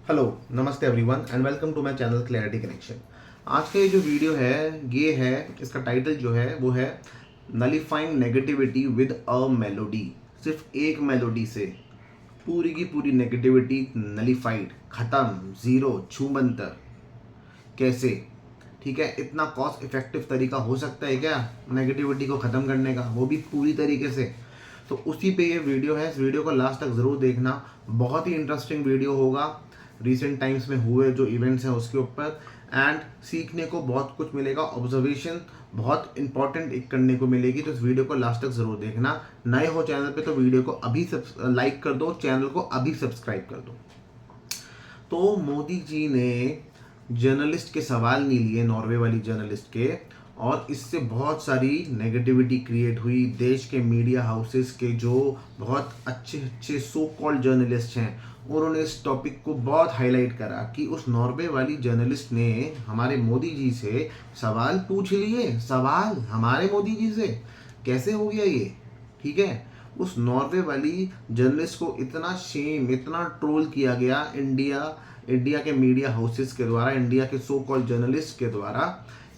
Hello, नमस्ते everyone and welcome to my channel clarity connection. आज का ये जो वीडियो है ये है, इसका टाइटल जो है वो है nullifying negativity with a melody. सिर्फ एक मेलोडी से पूरी की पूरी नेगेटिविटी नलिफाइड, ख़त्म, ज़ीरो, छूमंतर। कैसे? ठीक है, इतना कॉस्ट इफेक्टिव तरीका हो सकता है क्या नेगेटिविटी को ख़त्म करने का, वो भी पूरी तरीके से? तो उसी पे ये वीडियो है। इस वीडियो को लास्ट तक ज़रूर देखना, बहुत ही इंटरेस्टिंग वीडियो होगा। रिसेंट टाइम्स में हुए जो इवेंट्स हैं उसके ऊपर एंड सीखने को बहुत कुछ मिलेगा। ऑब्जर्वेशन बहुत इंपॉर्टेंट एक करने को मिलेगी, तो इस वीडियो को लास्ट तक ज़रूर देखना। नए हो चैनल पे तो वीडियो को अभी लाइक कर दो, चैनल को अभी सब्सक्राइब कर दो। तो मोदी जी ने जर्नलिस्ट के सवाल नहीं लिए, नॉर्वे वाली जर्नलिस्ट के, और इससे बहुत सारी नेगेटिविटी क्रिएट हुई। देश के मीडिया हाउसेस के जो बहुत अच्छे अच्छे सो कॉल्ड जर्नलिस्ट हैं उन्होंने इस टॉपिक को बहुत हाईलाइट करा कि उस नॉर्वे वाली जर्नलिस्ट ने हमारे मोदी जी से सवाल पूछ लिए। सवाल हमारे मोदी जी से कैसे हो गया ये? ठीक है, उस नॉर्वे वाली जर्नलिस्ट को इतना शेम, इतना ट्रोल किया गया इंडिया के मीडिया हाउसेस के द्वारा, इंडिया के सो कॉल्ड जर्नलिस्ट के द्वारा,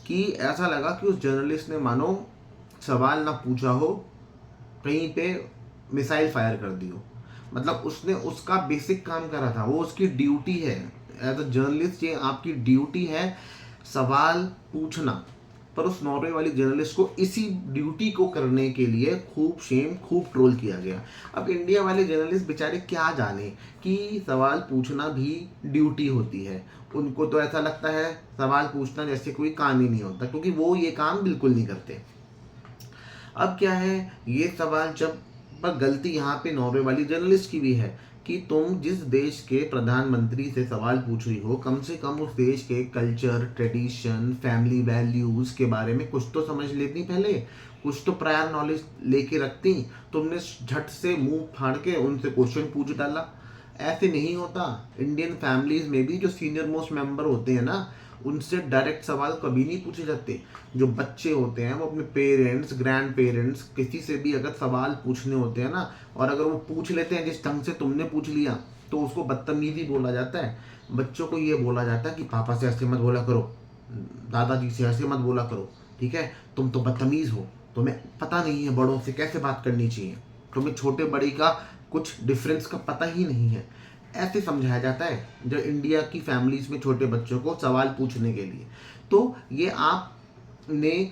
कि ऐसा लगा कि उस जर्नलिस्ट ने मानो सवाल ना पूछा हो, कहीं पे मिसाइल फायर कर दी हो। मतलब उसने उसका बेसिक काम करा था, वो उसकी ड्यूटी है एज अ जर्नलिस्ट, ये आपकी ड्यूटी है सवाल पूछना। पर उस नॉर्वे वाली जर्नलिस्ट को इसी ड्यूटी को करने के लिए खूब शेम, खूब ट्रोल किया गया। अब इंडिया वाले जर्नलिस्ट बेचारे क्या जाने कि सवाल पूछना भी ड्यूटी होती है। उनको तो ऐसा लगता है सवाल पूछना जैसे कोई काम ही नहीं होता, क्योंकि वो ये काम बिल्कुल नहीं करते। अब क्या है, ये सवाल जब, पर गलती यहाँ पे नॉर्वे वाली जर्नलिस्ट की भी है कि तुम जिस देश के प्रधानमंत्री से सवाल पूछ रही हो, कम से कम उस देश के कल्चर, ट्रेडिशन, फैमिली वैल्यूज़ के बारे में कुछ तो समझ लेती, पहले कुछ तो प्रायर नॉलेज लेके रखती। तुमने झट से मुंह फाड़ के उनसे क्वेश्चन पूछ डाला। ऐसे नहीं होता। इंडियन फैमिलीज में भी जो सीनियर मोस्ट मेंबर होते हैं ना, उनसे डायरेक्ट सवाल कभी नहीं पूछे जाते। जो बच्चे होते हैं वो अपने पेरेंट्स, ग्रैंड पेरेंट्स, किसी से भी अगर सवाल पूछने होते हैं ना, और अगर वो पूछ लेते हैं जिस ढंग से तुमने पूछ लिया, तो उसको बदतमीजी बोला जाता है। बच्चों को ये बोला जाता है कि पापा से ऐसे मत बोला करो, दादाजी से ऐसे मत बोला करो, ठीक है, तुम तो बदतमीज़ हो, तुम्हें पता नहीं है बड़ों से कैसे बात करनी चाहिए, तुम्हें छोटे बड़ी का कुछ डिफरेंस का पता ही नहीं है। ऐसे समझाया जाता है जो इंडिया की फैमिलीज में छोटे बच्चों को सवाल पूछने के लिए। तो ये आपने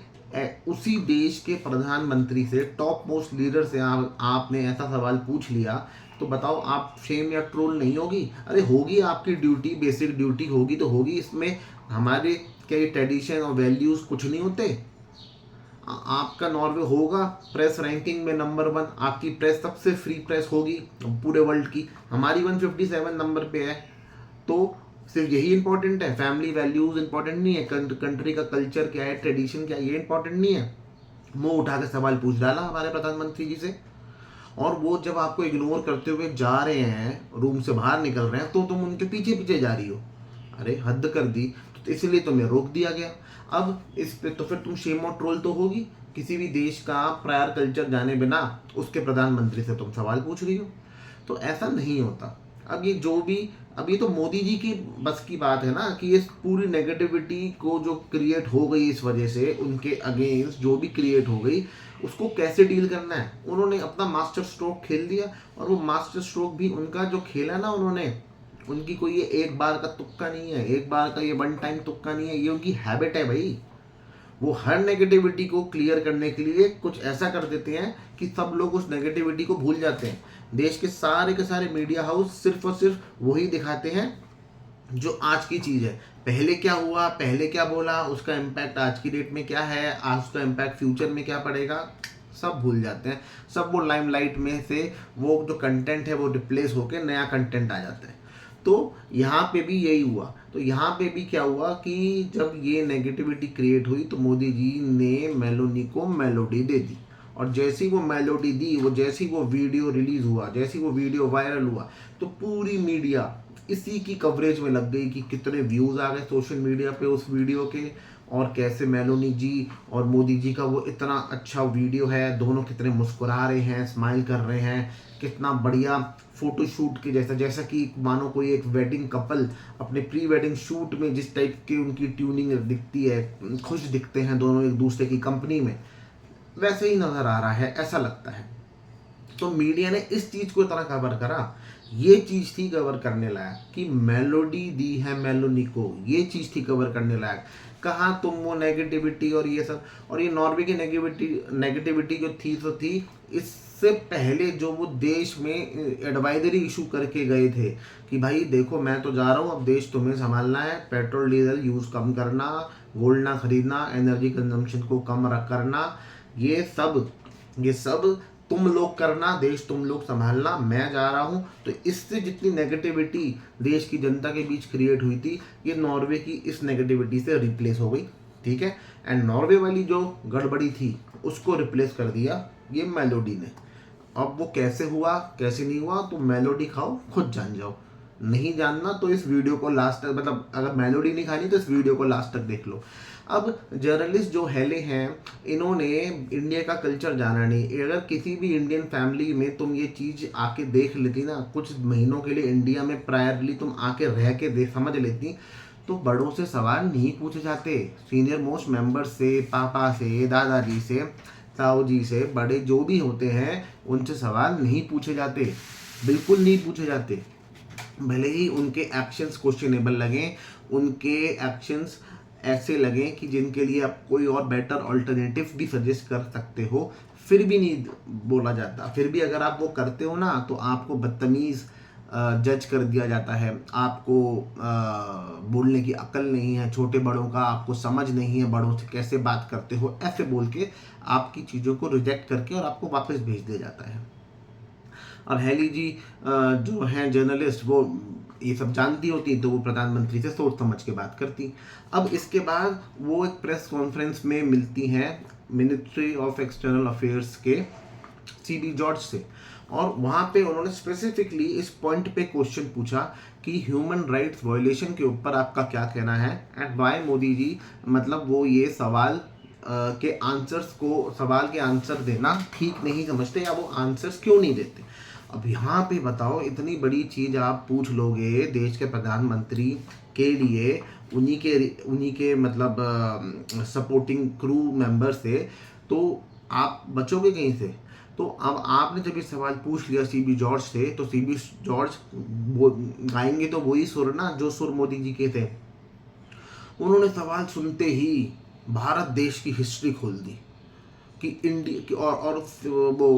उसी देश के प्रधानमंत्री से, टॉप मोस्ट लीडर से आपने ऐसा सवाल पूछ लिया, तो बताओ आप शेम या ट्रोल नहीं होगी? अरे होगी, आपकी ड्यूटी, बेसिक ड्यूटी होगी तो होगी। इसमें हमारे क्या ट्रेडिशन और वैल्यूज़ कुछ नहीं होते? आपका नॉर्वे होगा प्रेस रैंकिंग में नंबर 1, आपकी प्रेस सबसे फ्री प्रेस होगी पूरे वर्ल्ड की, हमारी 157 नंबर पे है। तो सिर्फ यही इंपॉर्टेंट है? फैमिली वैल्यूज इंपॉर्टेंट नहीं है? कंट्री का कल्चर क्या है, ट्रेडिशन क्या है, ये इंपॉर्टेंट नहीं है? मुंह उठा के सवाल पूछ डाला हमारे प्रधानमंत्री जी से, और वो जब आपको इग्नोर करते हुए जा रहे हैं, रूम से बाहर निकल रहे हैं, तो तुम उनके पीछे पीछे जा रही हो। अरे हद कर दी। तो इसलिए तुम्हें रोक दिया गया। अब इस पे तो फिर तुम शेम और ट्रोल तो होगी। किसी भी देश का प्रायर कल्चर जाने बिना उसके प्रधानमंत्री से तुम सवाल पूछ रही हो, तो ऐसा नहीं होता। अब ये जो भी, अब ये तो मोदी जी की बस की बात है ना, कि इस पूरी नेगेटिविटी को जो क्रिएट हो गई इस वजह से, उनके अगेंस्ट जो भी क्रिएट हो गई, उसको कैसे डील करना है। उन्होंने अपना मास्टर स्ट्रोक खेल दिया, और वो मास्टर स्ट्रोक भी उनका जो खेला ना उन्होंने, उनकी कोई ये एक बार का तुक्का नहीं है, एक बार का ये वन टाइम तुक्का नहीं है, ये उनकी हैबिट है भाई। वो हर नेगेटिविटी को क्लियर करने के लिए कुछ ऐसा कर देते हैं कि सब लोग उस नेगेटिविटी को भूल जाते हैं। देश के सारे मीडिया हाउस सिर्फ और सिर्फ वही दिखाते हैं जो आज की चीज़ है। पहले क्या हुआ, पहले क्या बोला, उसका इम्पैक्ट आज की डेट में क्या है, आज उसका इम्पैक्ट फ्यूचर में क्या पड़ेगा, सब भूल जाते हैं। सब वो लाइमलाइट में से वो जो कंटेंट है वो रिप्लेस होकर नया कंटेंट आ जाता है। तो यहाँ पे भी यही हुआ। तो यहाँ पे भी क्या हुआ कि जब ये नेगेटिविटी क्रिएट हुई, तो मोदी जी ने मेलोनी को मेलोडी दे दी, और जैसी वो मेलोडी दी, वो जैसी वो वीडियो रिलीज हुआ, जैसी वो वीडियो वायरल हुआ, तो पूरी मीडिया इसी की कवरेज में लग गई कि कितने व्यूज़ आ गए सोशल मीडिया पे उस वीडियो के, और कैसे मेलोनी जी और मोदी जी का वो इतना अच्छा वीडियो है, दोनों कितने मुस्कुरा रहे हैं, स्माइल कर रहे हैं, कितना बढ़िया फोटो शूट के जैसा, जैसा कि मानो कोई एक वेडिंग कपल अपने प्री वेडिंग शूट में जिस टाइप की उनकी ट्यूनिंग दिखती है, खुश दिखते हैं दोनों एक दूसरे की कंपनी में, वैसे ही नज़र आ रहा है, ऐसा लगता है। तो मीडिया ने इस चीज़ को इतना कवर करा, ये चीज़ थी कवर करने लायक कि मेलोडी दी है मेलोनी को, ये चीज़ थी कवर करने लायक। कहाँ तुम वो नेगेटिविटी और ये सब, और ये नॉर्वे की नेगेटिविटी जो थी तो थी, इससे पहले जो वो देश में एडवाइजरी इशू करके गए थे कि भाई देखो मैं तो जा रहा हूँ, अब देश तुम्हें संभालना है, पेट्रोल डीजल यूज़ कम करना, गोल्ड ना खरीदना, एनर्जी कंजम्पशन को कम करना, ये सब तुम लोग करना, देश तुम लोग संभालना, मैं जा रहा हूँ। तो इससे जितनी नेगेटिविटी देश की जनता के बीच क्रिएट हुई थी, ये नॉर्वे की इस नेगेटिविटी से रिप्लेस हो गई, ठीक है। एंड नॉर्वे वाली जो गड़बड़ी थी उसको रिप्लेस कर दिया ये मेलोडी ने। अब वो कैसे हुआ कैसे नहीं हुआ तो मेलोडी खाओ, खुद जान जाओ। नहीं जानना तो इस वीडियो को लास्ट तक, मतलब अगर मेलोडी नहीं खानी तो इस वीडियो को लास्ट तक देख लो। अब जर्नलिस्ट जो हेले हैं, इन्होंने इंडिया का कल्चर जाना नहीं। अगर किसी भी इंडियन फैमिली में तुम ये चीज़ आके देख लेती ना, कुछ महीनों के लिए इंडिया में प्रायरली तुम आके रह के देख समझ लेती, तो बड़ों से सवाल नहीं पूछे जाते, सीनियर मोस्ट मेंबर से, पापा से, दादाजी से, ताऊ जी से, बड़े जो भी होते हैं उनसे सवाल नहीं पूछे जाते, बिल्कुल नहीं पूछे जाते। भले ही उनके एक्शंस क्वेश्चनेबल लगें, उनके एक्शंस ऐसे लगें कि जिनके लिए आप कोई और बेटर ऑल्टरनेटिव भी सजेस्ट कर सकते हो, फिर भी नहीं बोला जाता। फिर भी अगर आप वो करते हो ना तो आपको बदतमीज़ जज कर दिया जाता है, आपको बोलने की अकल नहीं है, छोटे बड़ों का आपको समझ नहीं है, बड़ों से कैसे बात करते हो, ऐसे बोल के आपकी चीज़ों को रिजेक्ट करके और आपको वापस भेज दिया जाता है। अब हेली जी जो हैं जर्नलिस्ट, वो ये सब जानती होती तो वो प्रधानमंत्री से सोच समझ के बात करती। अब इसके बाद वो एक प्रेस कॉन्फ्रेंस में मिलती हैं मिनिस्ट्री ऑफ एक्सटर्नल अफेयर्स के सीबी जॉर्ज से, और वहाँ पे उन्होंने स्पेसिफिकली इस पॉइंट पे क्वेश्चन पूछा कि ह्यूमन राइट्स वायलेशन के ऊपर आपका क्या कहना है, एंड वाई मोदी जी, मतलब वो ये सवाल के सवाल के आंसर देना ठीक नहीं समझते, या वो आंसर्स क्यों नहीं देते। अब यहाँ पे बताओ, इतनी बड़ी चीज़ आप पूछ लोगे देश के प्रधानमंत्री के लिए, उन्हीं के मतलब सपोर्टिंग क्रू मेंबर से, तो आप बचोगे कहीं से। तो अब आपने जब ये सवाल पूछ लिया सीबी जॉर्ज से, तो सीबी जॉर्ज गाएंगे तो वही सुर ना जो सुर मोदी जी के थे। उन्होंने सवाल सुनते ही भारत देश की हिस्ट्री खोल दी कि इंडिया की, और वो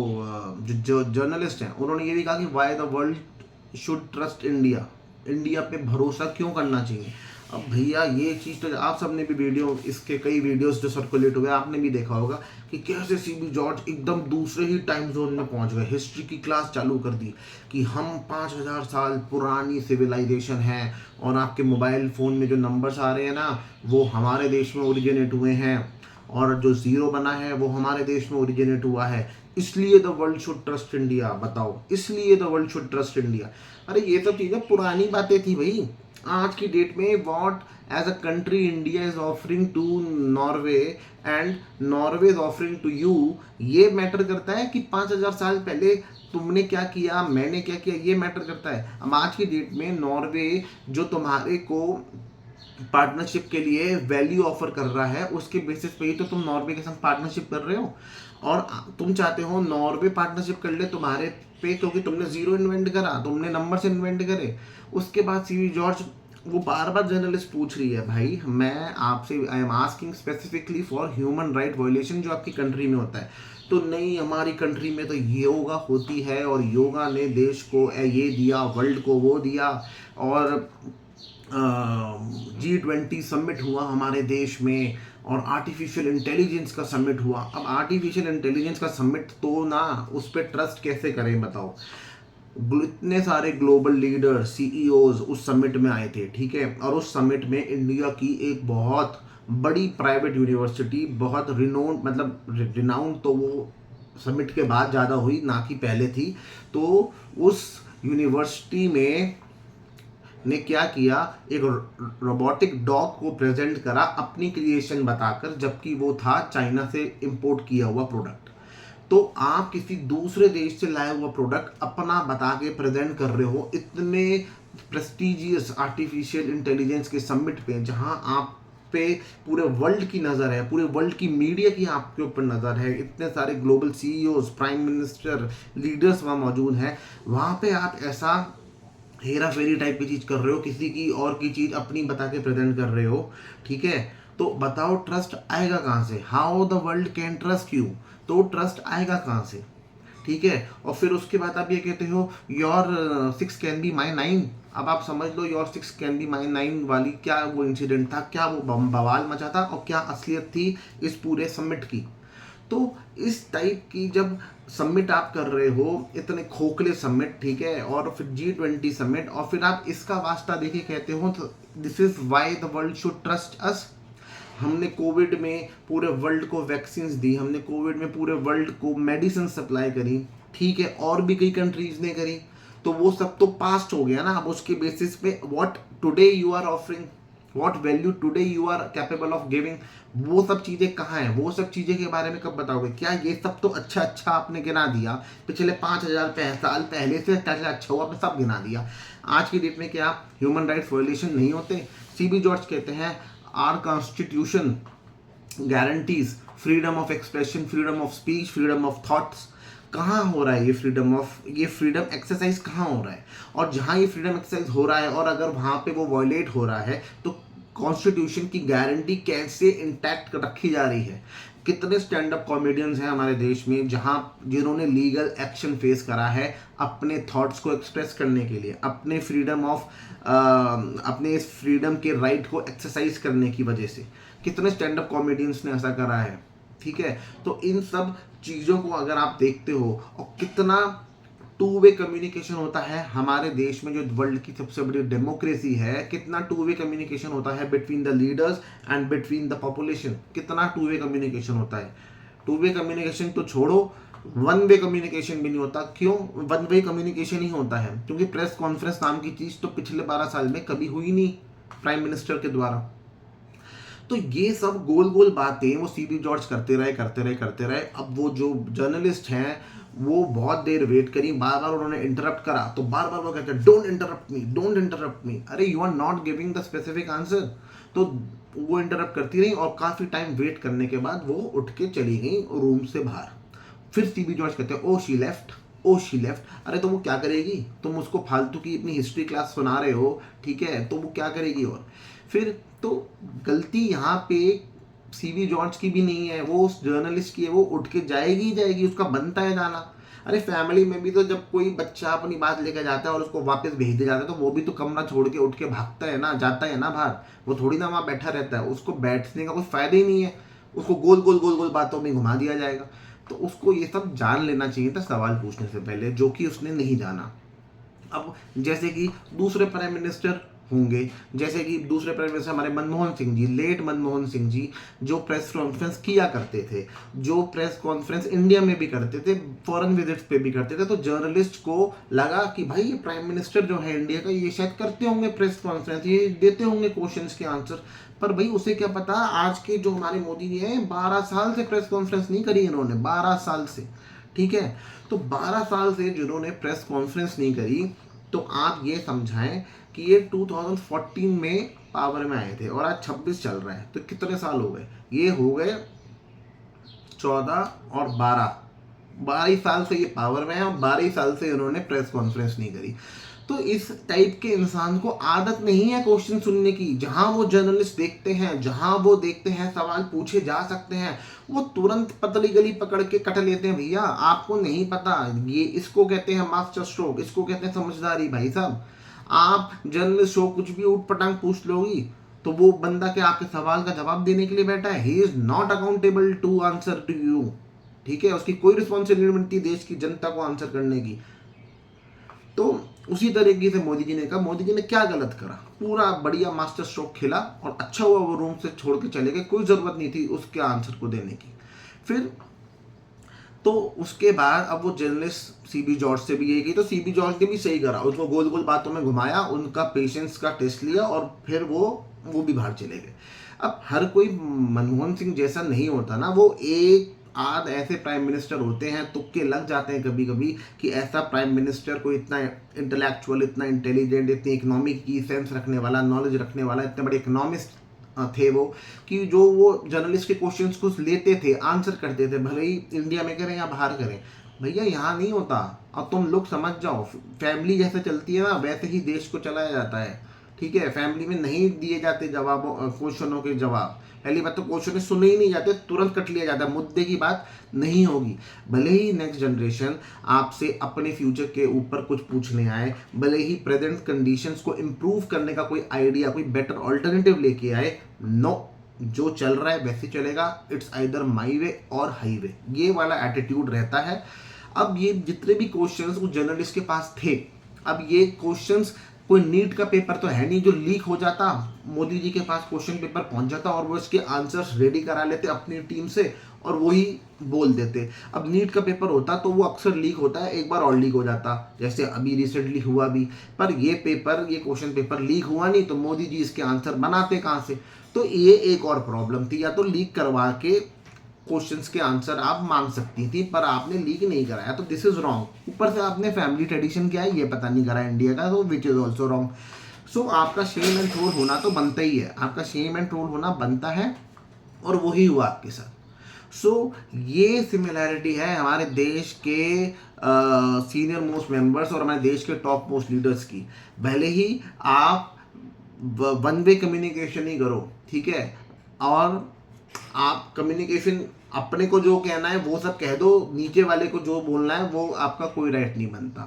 जो जर्नलिस्ट हैं उन्होंने ये भी कहा कि why the world should trust India, India पे भरोसा क्यों करना चाहिए। अब भैया ये चीज़ तो आप सबने भी वीडियो, इसके कई वीडियोस जो सर्कुलेट हुए आपने भी देखा होगा कि कैसे सीबी जॉर्ज एकदम दूसरे ही टाइम जोन में पहुंच गए, हिस्ट्री की क्लास चालू कर दी कि हम 5000 साल पुरानी सिविलाइजेशन है, और आपके मोबाइल फ़ोन में जो नंबर्स आ रहे हैं ना वो हमारे देश में ओरिजिनेट हुए हैं, और जो ज़ीरो बना है वो हमारे देश में ओरिजिनेट हुआ है, इसलिए the world should trust India. बताओ, इसलिए the world should trust India. अरे ये सब चीज़ें पुरानी बातें थी भाई। आज की डेट में what as a country India is offering to Norway and Norway is offering to you, ये मैटर करता है कि 5000 साल पहले तुमने क्या किया, मैंने क्या किया, ये मैटर करता है। अब आज की डेट में नॉर्वे जो तुम्हारे को पार्टनरशिप के लिए वैल्यू ऑफर कर रहा है, उसके बेसिस पे ही तो तुम नॉर्वे के संग पार्टनरशिप कर रहे हो, और तुम चाहते हो नॉर्वे पार्टनरशिप कर ले तुम्हारे पे, क्योंकि तुमने जीरो इन्वेंट करा, तुमने नंबर से इन्वेंट करे। उसके बाद सीबी जॉर्ज वो बार बार जर्नलिस्ट पूछ रही है, भाई मैं आपसे, I am asking specifically for human right violation जो आपकी कंट्री में होता है, तो नहीं हमारी कंट्री में तो योगा होती है, और योगा ने देश को ये दिया, वर्ल्ड को वो दिया, और G20 समिट हुआ हमारे देश में, और आर्टिफिशियल इंटेलिजेंस का समिट हुआ। अब आर्टिफिशियल इंटेलिजेंस का समिट तो ना, उस पर ट्रस्ट कैसे करें बताओ। इतने सारे ग्लोबल लीडर CEOs उस समिट में आए थे, ठीक है, और उस समिट में इंडिया की एक बहुत बड़ी प्राइवेट यूनिवर्सिटी, बहुत रिनाउंड तो वो समिट के बाद ज़्यादा हुई ना कि पहले थी, तो उस यूनिवर्सिटी में ने क्या किया, एक रोबोटिक डॉग को प्रेजेंट करा अपनी क्रिएशन बताकर, जबकि वो था चाइना से इंपोर्ट किया हुआ प्रोडक्ट। तो आप किसी दूसरे देश से लाए हुआ प्रोडक्ट अपना बता के प्रेजेंट कर रहे हो इतने प्रेस्टिजियस आर्टिफिशियल इंटेलिजेंस के समिट पे, जहां आप पे पूरे वर्ल्ड की नज़र है, पूरे वर्ल्ड की मीडिया की आपके ऊपर नज़र है, इतने सारे global CEOs, prime minister, leaders वहाँ मौजूद हैं, वहाँ पे आप ऐसा हेरा फेरी टाइप की चीज़ कर रहे हो, किसी की और की चीज़ अपनी बता के प्रेजेंट कर रहे हो, ठीक है। तो बताओ ट्रस्ट आएगा कहाँ से? How the world can trust you? तो ट्रस्ट आएगा कहाँ से? ठीक है। और फिर उसके बाद आप ये कहते हो योर 6 कैन बी माई 9। अब आप समझ लो योर 6 कैन बी माई 9 वाली क्या वो इंसिडेंट था, क्या वो बवाल मचा था, और क्या असलियत थी इस पूरे समिट की। तो इस टाइप की जब समिट आप कर रहे हो, इतने खोखले समिट, ठीक है, और फिर G20 समिट, और फिर आप इसका वास्ता देके कहते हो this is why the world should trust us. हमने कोविड में पूरे वर्ल्ड को वैक्सीन्स दी, हमने कोविड में पूरे वर्ल्ड को मेडिसिन सप्लाई करी, ठीक है, और भी कई कंट्रीज ने करी, तो वो सब तो पास्ट हो गया ना। अब उसके बेसिस पे what today you are offering, what value today you are capable of giving, वो सब चीज़ें कहाँ हैं? वो सब चीज़ें के बारे में कब बताओगे? क्या ये सब तो अच्छा अच्छा आपने गिना दिया, पिछले 5000 साल पहले से क्या क्या अच्छा हुआ आपने सब गिना दिया। आज की डेट में क्या ह्यूमन राइट्स वायलेशन नहीं होते? CB जॉर्ज कहते हैं our constitution guarantees freedom of expression, freedom of speech, freedom of thoughts. कहाँ हो रहा है ये फ्रीडम एक्सरसाइज कहाँ हो रहा है? और जहाँ ये फ्रीडम एक्सरसाइज हो रहा है और अगर वहाँ पे वो वायलेट हो रहा है, तो कॉन्स्टिट्यूशन की गारंटी कैसे इंटैक्ट रखी जा रही है? कितने स्टैंड अप कॉमेडियंस हैं हमारे देश में जिन्होंने लीगल एक्शन फेस करा है अपने थॉट्स को एक्सप्रेस करने के लिए, अपने अपने इस फ्रीडम के राइट को एक्सरसाइज करने की वजह से। कितने स्टैंड अप कॉमेडियंस ने ऐसा करा है, ठीक है। तो इन सब चीज़ों को अगर आप देखते हो, और कितना टू वे कम्युनिकेशन होता है हमारे देश में, जो वर्ल्ड की सबसे बड़ी डेमोक्रेसी है, कितना टू वे कम्युनिकेशन होता है between the leaders and between the population, कितना टू वे कम्युनिकेशन होता है। टू वे कम्युनिकेशन तो छोड़ो, वन वे कम्युनिकेशन भी नहीं होता। क्यों वन वे कम्युनिकेशन ही होता है? क्योंकि प्रेस कॉन्फ्रेंस नाम की चीज़ तो पिछले 12 साल में कभी हुई नहीं प्राइम मिनिस्टर के द्वारा। तो ये सब गोल गोल बातें वो CB जॉर्ज करते रहे। अब वो जो जर्नलिस्ट हैं वो बहुत देर वेट करी, बार बार उन्होंने इंटरप्ट करा, तो बार बार वो कहते हैं डोंट इंटरप्ट मी। अरे you are not giving the specific answer. तो वो इंटरप्ट करती रही और काफ़ी टाइम वेट करने के बाद वो उठ के चली गई रूम से बाहर। फिर CB जॉर्ज कहते हैं ओ शी लेफ्ट। अरे तो वो क्या करेगी? तुम उसको फालतू की अपनी हिस्ट्री क्लास सुना रहे हो, ठीक है, तो वो क्या करेगी? और फिर तो गलती यहाँ पे CB जॉर्ज की भी नहीं है, वो उस जर्नलिस्ट की है, वो उठ के जाएगी, उसका बनता है जाना। अरे फैमिली में भी तो जब कोई बच्चा अपनी बात लेकर जाता है और उसको वापस भेज दिया जाता है, तो वो भी तो कमरा छोड़ के उठ के भागता है ना, जाता है ना बाहर। वो थोड़ी ना वहाँ बैठा रहता है, उसको बैठने का कोई फायदा ही नहीं है, उसको गोल गोल बातों में घुमा दिया जाएगा। तो उसको ये सब जान लेना चाहिए था सवाल पूछने से पहले, जो कि उसने नहीं जाना। अब जैसे कि दूसरे प्राइम मिनिस्टर होंगे, जैसे कि दूसरे प्राइम मिनिस्टर हमारे मनमोहन सिंह जी, लेट मनमोहन सिंह जी, जो प्रेस कॉन्फ्रेंस किया करते थे, जो प्रेस कॉन्फ्रेंस इंडिया में भी करते थे, फॉरेन विजिट्स पे भी करते थे, तो जर्नलिस्ट को लगा कि भाई ये प्राइम मिनिस्टर जो है इंडिया का, ये शायद करते होंगे प्रेस कॉन्फ्रेंस, ये देते होंगे क्वेश्चंस के आंसर। पर भाई उसे क्या पता, आज के जो हमारे मोदी जी हैं 12 साल से प्रेस कॉन्फ्रेंस नहीं करी इन्होंने, 12 साल से, ठीक है। तो 12 साल से जिन्होंने प्रेस कॉन्फ्रेंस नहीं करी, तो आप ये समझाएं कि ये 2014 में पावर में आए थे और आज 26 चल रहा है, तो कितने साल हो गए? ये हो गए 14 और 12 साल से ये पावर में है, और 12 साल से इन्होंने प्रेस कॉन्फ्रेंस नहीं करी। तो इस टाइप के इंसान को आदत नहीं है क्वेश्चन सुनने की। जहां वो जर्नलिस्ट देखते हैं, जहां वो देखते हैं सवाल पूछे जा सकते हैं, वो तुरंत पतली गली पकड़ के कट लेते हैं। भैया आपको नहीं पता, ये इसको कहते हैं मास्टर स्ट्रोक, इसको कहते हैं समझदारी। भाई साहब, आप जर्नलिस्ट हो, कुछ भी ऊट पटांग पूछ लोगी, तो वो बंदा क्या आपके सवाल का जवाब देने के लिए बैठा है? He is not accountable to answer to you, ठीक है। उसकी कोई रिस्पॉन्सिबिलिटी देश की जनता को आंसर करने की। तो उसी तरीके से मोदी जी ने कहा, मोदी जी ने क्या गलत करा? पूरा बढ़िया मास्टर स्ट्रोक खेला और अच्छा हुआ वो रूम से छोड़ के चले गए, कोई ज़रूरत नहीं थी उसके आंसर को देने की। फिर तो उसके बाद अब वो जर्नलिस्ट CB जॉर्ज से भी यही की, तो CB जॉर्ज ने भी सही करा, उसको गोल गोल बातों में घुमाया, उनका पेशेंस का टेस्ट लिया और फिर वो भी बाहर चले गए। अब हर कोई मनमोहन सिंह जैसा नहीं होता ना, वो एक आज ऐसे प्राइम मिनिस्टर होते हैं, तुक्के लग जाते हैं कभी कभी कि ऐसा प्राइम मिनिस्टर कोई इतना इंटेलेक्चुअल, इतना इंटेलिजेंट, इतनी इकोनॉमिक की सेंस रखने वाला, नॉलेज रखने वाला, इतने बड़े इकोनॉमिस्ट थे वो, कि जो वो जर्नलिस्ट के क्वेश्चंस को लेते थे, आंसर करते थे, भले ही इंडिया में करें या बाहर करें। भैया यहाँ नहीं होता। अब तुम लोग समझ जाओ, फैमिली जैसे चलती है ना, वैसे ही देश को चलाया जाता है। ठीक है, फैमिली में नहीं दिए जाते जवाबों, क्वेश्चनों के जवाब। पहली बात तो क्वेश्चन सुने ही नहीं जाते, तुरंत कट लिया जाता है, मुद्दे की बात नहीं होगी। भले ही नेक्स्ट जनरेशन आपसे अपने फ्यूचर के ऊपर कुछ पूछने आए, भले ही प्रेजेंट कंडीशंस को इम्प्रूव करने का कोई आइडिया, कोई बेटर ऑल्टरनेटिव लेके आए, नो, जो चल रहा है वैसे चलेगा, इट्स आइदर माई वे और हाईवे, ये वाला एटीट्यूड रहता है। अब ये जितने भी क्वेश्चंस उस जर्नलिस्ट के पास थे, अब ये क्वेश्चंस कोई नीट का पेपर तो है नहीं जो लीक हो जाता, मोदी जी के पास क्वेश्चन पेपर पहुंच जाता और वो इसके आंसर्स रेडी करा लेते अपनी टीम से और वही बोल देते। अब नीट का पेपर होता तो वो अक्सर लीक होता है, एक बार और लीक हो जाता, जैसे अभी रिसेंटली हुआ भी। पर ये क्वेश्चन पेपर लीक हुआ नहीं, तो मोदी जी इसके आंसर बनाते कहाँ से? तो ये एक और प्रॉब्लम थी, या तो लीक करवा के क्वेश्चंस के आंसर आप मांग सकती थी, पर आपने लीक नहीं कराया, तो दिस इज रॉन्ग। ऊपर से आपने फैमिली ट्रेडिशन क्या है ये पता नहीं करा इंडिया का, तो विच इज ऑल्सो रॉन्ग। सो आपका शेम एंड ट्रोल होना तो बनता ही है, आपका शेम एंड ट्रोल होना बनता है, और वही हुआ आपके साथ। सो ये सिमिलैरिटी है हमारे देश के सीनियर मोस्ट मेंबर्स और हमारे देश के टॉप मोस्ट लीडर्स की। भले ही आप वन वे कम्युनिकेशन ही करो, ठीक है, और आप कम्युनिकेशन अपने को जो कहना है वो सब कह दो, नीचे वाले को जो बोलना है वो आपका कोई राइट नहीं बनता।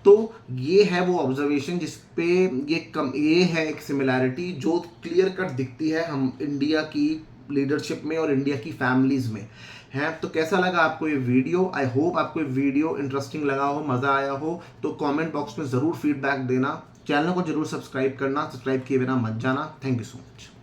तो ये है वो ऑब्जर्वेशन जिसपे ये है एक सिमिलैरिटी जो क्लियर कट दिखती है हम इंडिया की लीडरशिप में और इंडिया की फैमिलीज में है। तो कैसा लगा आपको ये वीडियो? आई होप आपको ये वीडियो इंटरेस्टिंग लगा हो, मज़ा आया हो। तो कमेंट बॉक्स में ज़रूर फीडबैक देना, चैनल को जरूर सब्सक्राइब करना, सब्सक्राइब किए बिना मत जाना। Thank you so much.